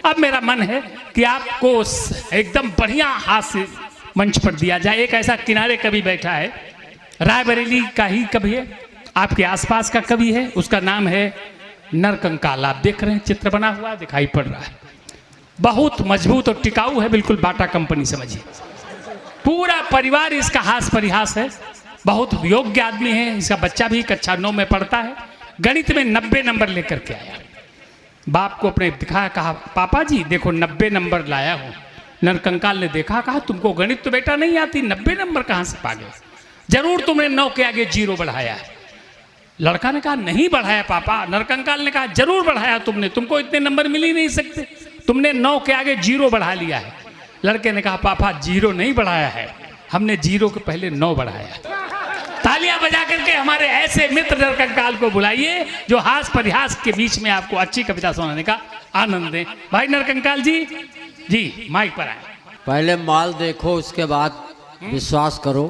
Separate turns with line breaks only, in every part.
अब मेरा मन है कि आपको एकदम बढ़िया हास्य मंच पर दिया जाए। एक ऐसा किनारे कवि बैठा है, रायबरेली का ही कवि है, आपके आसपास का कवि है, उसका नाम है नरकंकाल। आप देख रहे हैं, चित्र बना हुआ दिखाई पड़ रहा है, बहुत मजबूत और टिकाऊ है, बिल्कुल बाटा कंपनी समझिए। पूरा परिवार इसका हास परिहास है, बहुत योग्य आदमी है। इसका बच्चा भी कक्षा 9 में पढ़ता है, गणित में 90 नंबर लेकर के आया। बाप को अपने दिखाया, कहा पापा जी देखो 90 नंबर लाया हूँ। नरकंकाल ने देखा, कहा तुमको गणित तो बेटा नहीं आती, 90 नंबर कहाँ से पा गए? जरूर तुमने 9 के आगे 0 बढ़ाया है। लड़का ने कहा नहीं बढ़ाया पापा। नरकंकाल ने कहा जरूर बढ़ाया तुमने, तुमको इतने नंबर मिल ही नहीं सकते, तुमने 9 के आगे 0 बढ़ा लिया है। लड़के ने कहा पापा 0 नहीं बढ़ाया है, हमने 0 के पहले 9 बढ़ाया है। तालियां बजा करके हमारे ऐसे मित्र नरकंकाल को बुलाइए जो हास परिहास के बीच में आपको अच्छी कविता सुनाने का आनंद दें। भाई नरकंकाल जी माइक पर आए।
पहले माल देखो, उसके बाद विश्वास करो।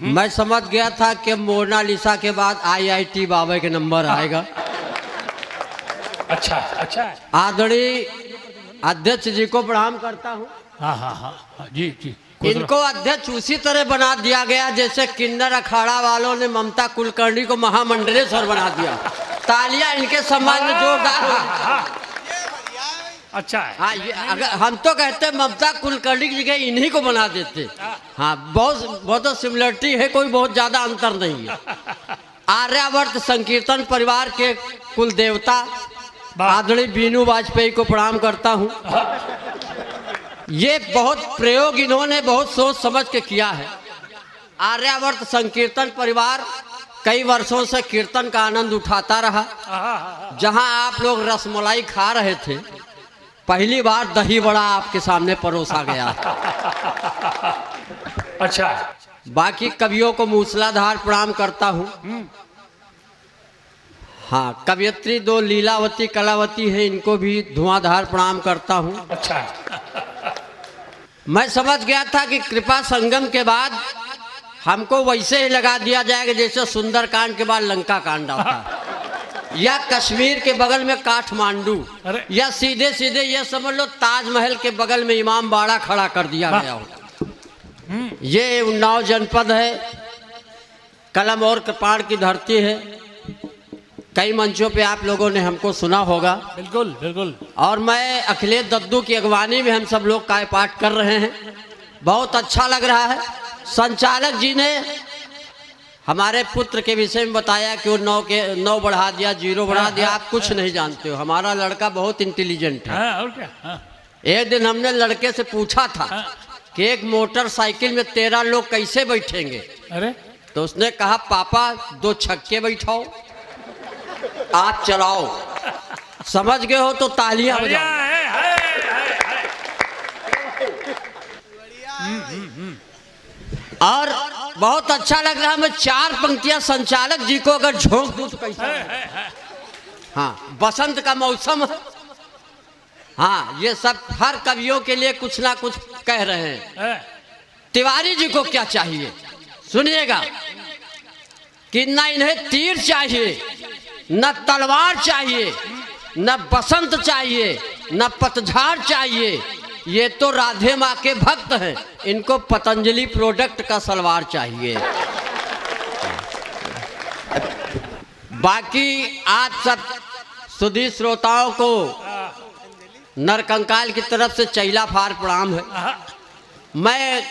मैं समझ गया था कि मोनालिसा के बाद IIT बाबा के नंबर आएगा।
अच्छा
आदरणीय अध्यक्ष जी को प्रणाम करता हूँ।
हाँ जी।
इनको अध्यक्ष उसी तरह बना दिया गया जैसे किन्नर अखाड़ा वालों ने ममता कुलकर्णी को महामंडलेश्वर बना दिया। तालियां इनके सम्मान में जोरदार हो।
अच्छा है।
हाँ, अगर हम तो कहते ममता कुलकर्णी की जगह इन्हीं को बना देते। हाँ, बहुत सिमिलरिटी है, कोई बहुत ज्यादा अंतर नहीं है। आर्यावर्त संकीर्तन परिवार के कुल देवता आदरणीय बीनू वाजपेयी को प्रणाम करता हूँ। ये बहुत प्रयोग इन्होंने बहुत सोच समझ के किया है। आर्यावर्त संकीर्तन परिवार कई वर्षों से कीर्तन का आनंद उठाता रहा। जहां आप लोग रसमलाई खा रहे थे, पहली बार दही बड़ा आपके सामने परोसा गया।
अच्छा।
बाकी कवियों को मूसलाधार प्रणाम करता हूँ। हाँ, कवियत्री 2 लीलावती कलावती है, इनको भी धुआंधार प्रणाम करता हूँ।
अच्छा।
मैं समझ गया था कि कृपा संगम के बाद हमको वैसे ही लगा दिया जाएगा जैसे सुंदरकांड के बाद लंका कांड आता, या कश्मीर के बगल में काठमांडू, या सीधे सीधे ये समझ लो ताजमहल के बगल में इमाम बाड़ा खड़ा कर दिया गया हो। ये उन्नाव जनपद है, कलम और कृपाण की धरती है। कई मंचों पे आप लोगों ने हमको सुना होगा।
बिल्कुल।
और मैं अखिलेश दद्दू की अगवानी में हम सब लोग काय पाठ कर रहे हैं, बहुत अच्छा लग रहा है। संचालक जी ने हमारे पुत्र के विषय में बताया कि वो 9 बढ़ा दिया, 0 बढ़ा दिया। आप कुछ नहीं जानते हो, हमारा लड़का बहुत इंटेलिजेंट है।
और क्या?
एक दिन हमने लड़के से पूछा था कि एक मोटरसाइकिल में 13 लोग कैसे बैठेंगे?
अरे
तो उसने कहा पापा 2 छक्के बैठाओ, आप चलाओ। समझ गए हो तो तालियां बजाओ। और बहुत अच्छा लग रहा है। मैं 4 पंक्तियां संचालक जी को अगर झोंक दूं तो कैसा? हाँ, बसंत का मौसम है। हाँ, ये सब हर कवियों के लिए कुछ ना कुछ कह रहे हैं। तिवारी जी को क्या चाहिए सुनिएगा, कि न इन्हें तीर चाहिए, न तलवार चाहिए, न बसंत चाहिए, न पतझड़ चाहिए। ये तो राधे माँ के भक्त हैं, इनको पतंजलि प्रोडक्ट का सलवार चाहिए। बाकी आज सब सुधी श्रोताओं को नरकंकाल की तरफ से चैला फार प्रणाम है। मैं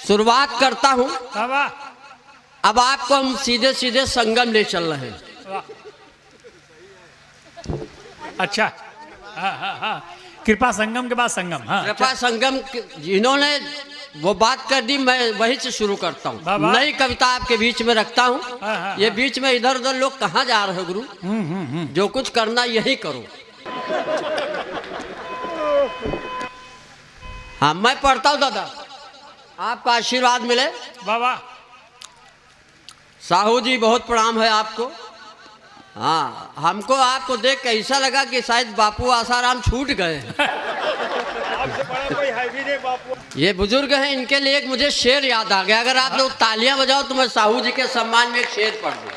शुरुआत करता हूँ। अब आपको हम सीधे सीधे संगम ले चल रहे हैं।
अच्छा। हाँ। कृपा संगम के बाद संगम। हाँ,
कृपा संगम जिन्होंने वो बात कर दी, मैं वहीं से शुरू करता हूँ। नई कविता आपके बीच में रखता हूँ। ये बीच में इधर उधर लोग कहाँ जा रहे हो गुरु? जो कुछ करना यही करो। हाँ, मैं पढ़ता हूँ दादा, आपका आशीर्वाद मिले।
बाबा
साहू जी बहुत प्रणाम है आपको। हाँ, हमको आपको देख के ऐसा लगा कि शायद बापू आसाराम छूट गए। ये बुजुर्ग हैं, इनके लिए एक मुझे शेर याद आ गया। अगर आप लोग तालियां बजाओ तो मैं साहू जी के सम्मान में एक शेर पढ़ दूं।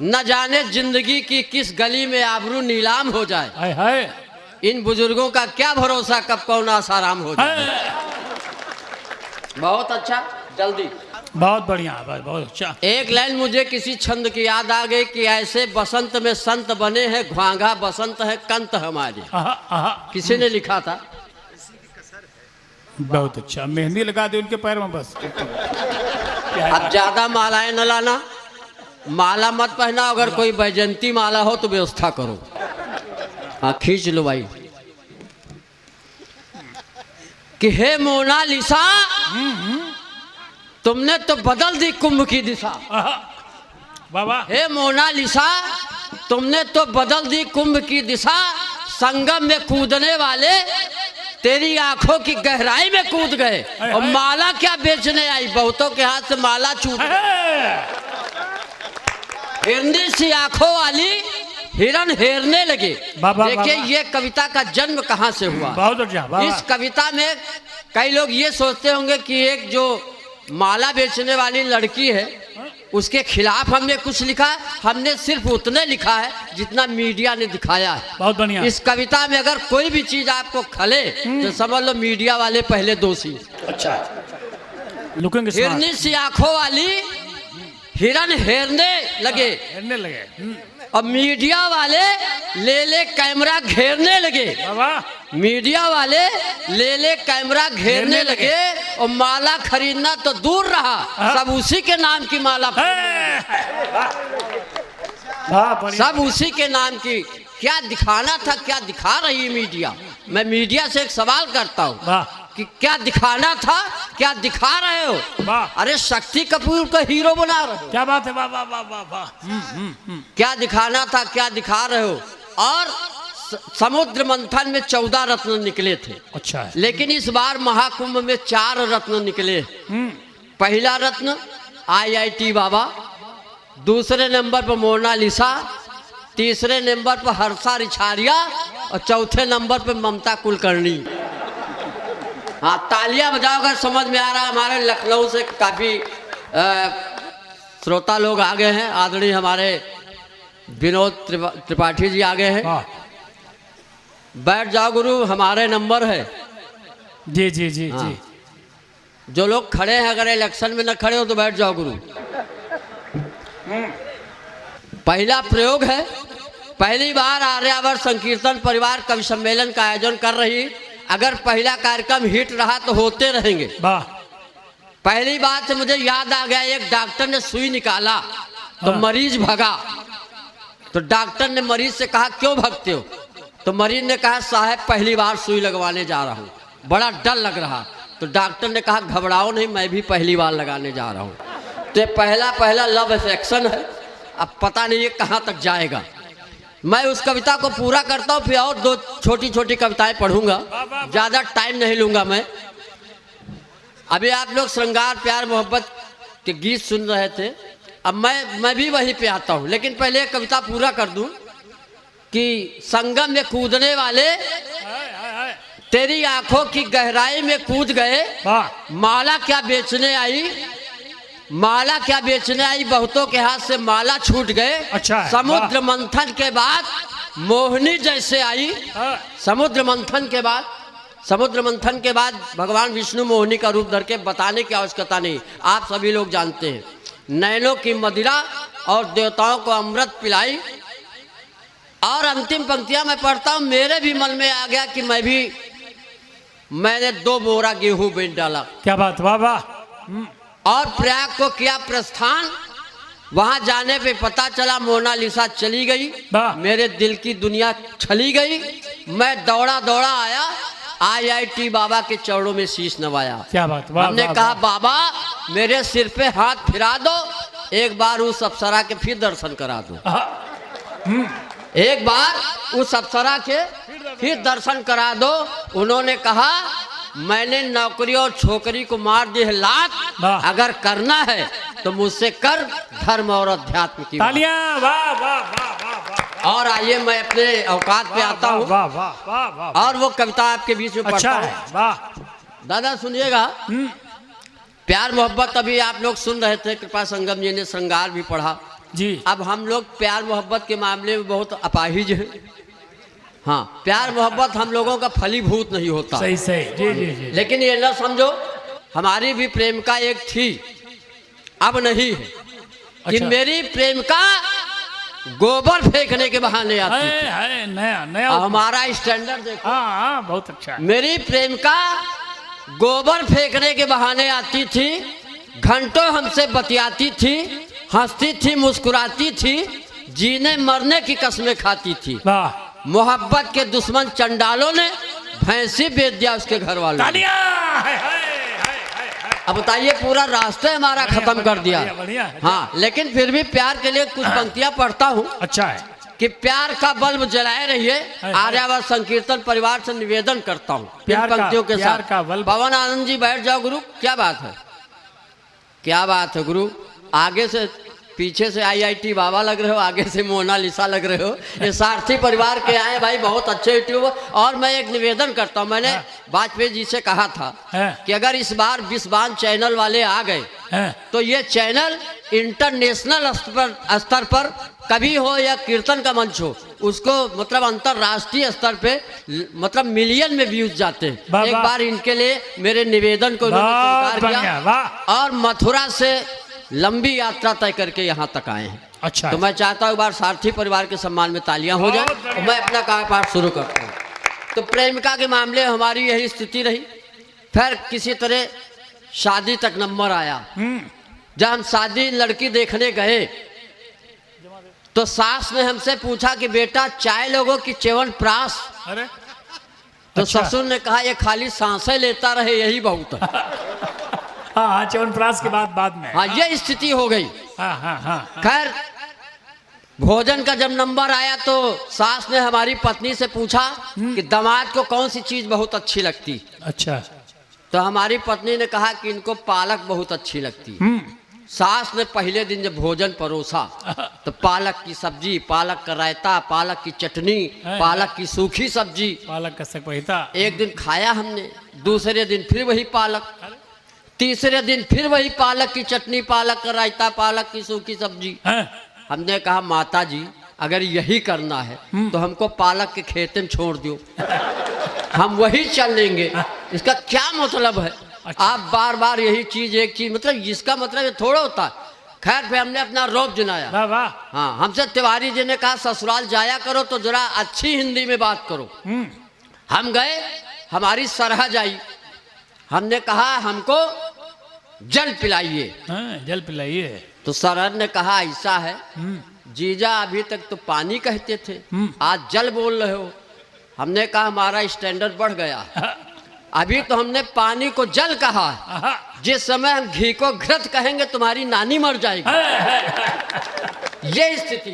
न जाने जिंदगी की किस गली में आबरू नीलाम हो जाए,
हाय हाय
इन बुजुर्गों का क्या भरोसा कब कौन आसाराम हो जाए। बहुत अच्छा, जल्दी।
बहुत बढ़िया, बहुत अच्छा।
एक लाइन मुझे किसी छंद की याद आ गई कि ऐसे बसंत में संत बने हैं, घ्वांघा बसंत है कंत हमारे। किसी ने लिखा था।
बहुत अच्छा, मेहंदी लगा दे उनके पैर में बस।
अब ज्यादा मालाएं न लाना, माला मत पहना, अगर कोई बैजंती माला हो तो व्यवस्था करो। हाँ खींच लो भाई। कि हे मोनालिसा, तुमने तो बदल दी कुंभ की दिशा।
बाबा
हे मोनालिसा, तुमने तो बदल दी कुंभ की दिशा, संगम में कूदने वाले तेरी आंखों की गहराई में कूद गए। और माला क्या बेचने आई, बहुतों के हाथ से माला छूट हिरनी सी आंखों वाली हिरन हेरने लगे। देखिए ये कविता का जन्म कहाँ से हुआ।
बहुत अच्छा।
इस कविता में कई लोग ये सोचते होंगे कि एक जो माला बेचने वाली लड़की है उसके खिलाफ हमने कुछ लिखा है। हमने सिर्फ उतने लिखा है जितना मीडिया ने दिखाया है।
बहुत बढ़िया।
इस कविता में अगर कोई भी चीज आपको खले तो समझ लो मीडिया वाले पहले दोषी। अच्छा, हिरनी सी आंखों वाली हिरन हेरने लगे, अब मीडिया वाले ले कैमरा घेरने लगे। मीडिया वाले ले कैमरा घेरने लगे और माला खरीदना तो दूर रहा, सब उसी के नाम की माला, सब उसी के नाम की। क्या दिखाना था, क्या दिखा रही है मीडिया। मैं मीडिया से एक सवाल करता हूँ कि क्या दिखाना था, क्या दिखा रहे हो। अरे शक्ति कपूर को हीरो बना रहे हो।
क्या बात है, वाह वाह वाह वाह वाह।
क्या दिखाना था, क्या दिखा रहे हो। और समुद्र मंथन में 14 रत्न निकले थे।
अच्छा है।
लेकिन इस बार महाकुंभ में 4 रत्न निकले। पहला रत्न IIT बाबा, दूसरे नंबर पर मोनालिसा, तीसरे नंबर पर हर्षा रिछारिया और चौथे नंबर पर ममता कुलकर्णी। हाँ तालियां बजाओ अगर समझ में आ रहा। हमारे लखनऊ से काफ़ी श्रोता लोग आ गए हैं। आदरणीय हमारे विनोद त्रिपाठी जी आ गए हैं। बैठ जाओ गुरु, हमारे नंबर है।
जी जी जी
हाँ।
जी।
जो लोग खड़े हैं अगर इलेक्शन में न खड़े हो तो बैठ जाओ गुरु। पहला प्रयोग है। पहली बार आर्यावर्त संकीर्तन परिवार कवि सम्मेलन का आयोजन कर रही। अगर पहला कार्यक्रम हिट रहा तो होते रहेंगे। पहली बात से मुझे याद आ गया, एक डॉक्टर ने सुई निकाला तो मरीज भगा। तो डॉक्टर ने मरीज से कहा क्यों भगते हो। तो मरीज ने कहा साहब पहली बार सुई लगवाने जा रहा हूँ, बड़ा डर लग रहा। तो डॉक्टर ने कहा घबराओ नहीं, मैं भी पहली बार लगाने जा रहा हूँ। तो पहला लव अफेक्शन है, अब पता नहीं ये कहाँ तक जाएगा। मैं उस कविता को पूरा करता हूँ, फिर और 2 छोटी छोटी कविताएं पढ़ूंगा, ज़्यादा टाइम नहीं लूंगा मैं। अभी आप लोग श्रृंगार प्यार मोहब्बत के गीत सुन रहे थे, अब मैं भी वहीं पे आता हूँ। लेकिन पहले कविता पूरा कर दूं कि संगम में कूदने वाले तेरी आंखों की गहराई में कूद गए। माला क्या बेचने आई, माला क्या बेचने आई, बहुतों के हाथ से माला छूट गए।
अच्छा है,
समुद्र मंथन के बाद मोहिनी जैसे आई। समुद्र मंथन के बाद भगवान विष्णु मोहिनी का रूप धर के बताने की आवश्यकता नहीं, आप सभी लोग जानते हैं। नैनों की मदिरा और देवताओं को अमृत पिलाई। और अंतिम पंक्तियां मैं पढ़ता हूं, मेरे भी मन में आ गया कि मैंने 2 बोरा गेहूं बेच डाला।
क्या बात, वाह वाह।
और प्रयाग को किया प्रस्थान। वहां जाने पे पता चला मोनालिसा चली गई, मेरे दिल की दुनिया छली गई। मैं दौड़ा आया, IIT बाबा के चरणों में शीश नवाया।
क्या बात, वाह।
हमने कहा बाबा मेरे सिर पे हाथ फिरा दो, एक बार उस अप्सरा के फिर दर्शन करा दो। एक बार उस अप्सरा के फिर दर्शन करा दो। उन्होंने कहा मैंने नौकरी और छोकरी को मार दी है लात, अगर करना है तो मुझसे कर धर्म और अध्यात्म की।
तालियां, वाह वाह वाह वाह।
और आइए मैं अपने औकात पे आता हूँ।
वाह वाह वाह वाह।
और वो कविता आपके बीच में पढ़ता हूँ।
वाह
दादा सुनिएगा। प्यार मोहब्बत अभी आप लोग सुन रहे थे, कृपा संगम जी ने श्रृंगार भी पढ़ा।
जी।
अब हम लोग प्यार मोहब्बत के मामले में बहुत अपाहिज हैं। हाँ, प्यार मोहब्बत हम लोगों का फलीभूत नहीं होता।
सही सही, जी जी जी।
लेकिन ये ना समझो, हमारी भी प्रेमिका एक थी, अब नहीं है। कि
अच्छा।
मेरी प्रेमिका गोबर फेंकने के बहाने आती थी।
है नया नया।
अब हमारा स्टैंडर्ड देखो।
हाँ हाँ, बहुत अच्छा है।
मेरी प्रेमिका गोबर फेंकने के बहाने आती थी, घंटों हमसे बतियाती थी, हंसती थी, मुस्कुराती थी, जीने मरने की कस्में खाती थी।
वाह,
मोहब्बत के दुश्मन चंडालों ने भैंसी बेच दिया उसके घर वालों ने।
तालियां!
अब बताइए, पूरा रास्ते हमारा खत्म कर दिया।
बढ़िया है।
हाँ, लेकिन फिर भी प्यार के लिए कुछ पंक्तियां पढ़ता हूँ
अच्छा है।
कि प्यार का बल्ब जलाए रहिए। आर्यावर्त संकीर्तन परिवार से निवेदन करता हूँ इन पंक्तियों के
प्यार
साथ।
का बल्ब।
पवन आनंद जी बैठ जाओ गुरु। क्या बात है, क्या बात है गुरु। आगे से, पीछे से IIT बाबा लग रहे हो, आगे से मोनालिसा लग रहे हो। ये सारथी परिवार के आए भाई, बहुत अच्छे यूट्यूबर। और मैं एक निवेदन करता हूँ, मैंने वाजपेयी जी से कहा था कि अगर इस बार विश्वान चैनल वाले आ गए तो ये चैनल इंटरनेशनल स्तर पर कभी हो या कीर्तन का मंच हो, उसको मतलब अंतरराष्ट्रीय स्तर पे मतलब मिलियन में व्यूज जाते हैं। एक बार इनके लिए मेरे निवेदन को स्वीकार किया और मथुरा से लंबी यात्रा तय करके यहाँ तक आए हैं।
अच्छा,
तो मैं चाहता हूँ एक बार सारथी परिवार के सम्मान में तालियां हो जाए और मैं अपना कार्यपाठ शुरू करता हूँ। तो प्रेमिका के मामले हमारी यही स्थिति रही। फिर किसी तरह शादी तक नंबर आया। जब हम शादी लड़की देखने गए तो सास ने हमसे पूछा कि बेटा चाय लोगों की च्यवनप्राश।
अरे
तो
अच्छा।
ससुर ने कहा ये खाली सांसें लेता रहे यही बहुत है।
हाँ, च्यवनप्राश के बाद में।
हाँ, ये स्थिति हो गई।
हाँ हाँ हाँ।
खैर, भोजन का जब नंबर आया तो सास ने हमारी पत्नी से पूछा कि दामाद को कौन सी चीज बहुत अच्छी लगती।
अच्छा।
तो हमारी पत्नी ने कहा कि इनको पालक बहुत अच्छी लगती। सास ने पहले दिन जब भोजन परोसा तो पालक की सब्जी, पालक का रायता, पालक की चटनी, पालक की सूखी सब्जी,
पालक का सपेटा।
एक दिन खाया हमने, दूसरे दिन फिर वही पालक, तीसरे दिन फिर वही पालक की चटनी, पालक का रायता, पालक की सूखी सब्जी। हमने कहा माता जी अगर यही करना है तो हमको पालक के खेते में छोड़ दो, हम वही चल लेंगे। इसका क्या मतलब है?
अच्छा।
आप बार बार यही चीज एक चीज, मतलब इसका मतलब ये थोड़ा होता है। खैर फिर हमने अपना रौब जनाया।
वाह वाह।
हाँ, हमसे तिवारी जी ने कहा ससुराल जाया करो तो जरा अच्छी हिंदी में बात करो। हम गए, हमारी सरहज आई। हमने कहा हमको जल पिलाइए।
जल पिलाइए।
तो सरहद ने कहा ऐसा है जीजा, अभी तक तो पानी कहते थे, आज जल बोल रहे हो। हमने कहा हमारा स्टैंडर्ड बढ़ गया, अभी तो हमने पानी को जल कहा, जिस समय हम घी को घृत कहेंगे तुम्हारी नानी मर जाएगी। ये स्थिति।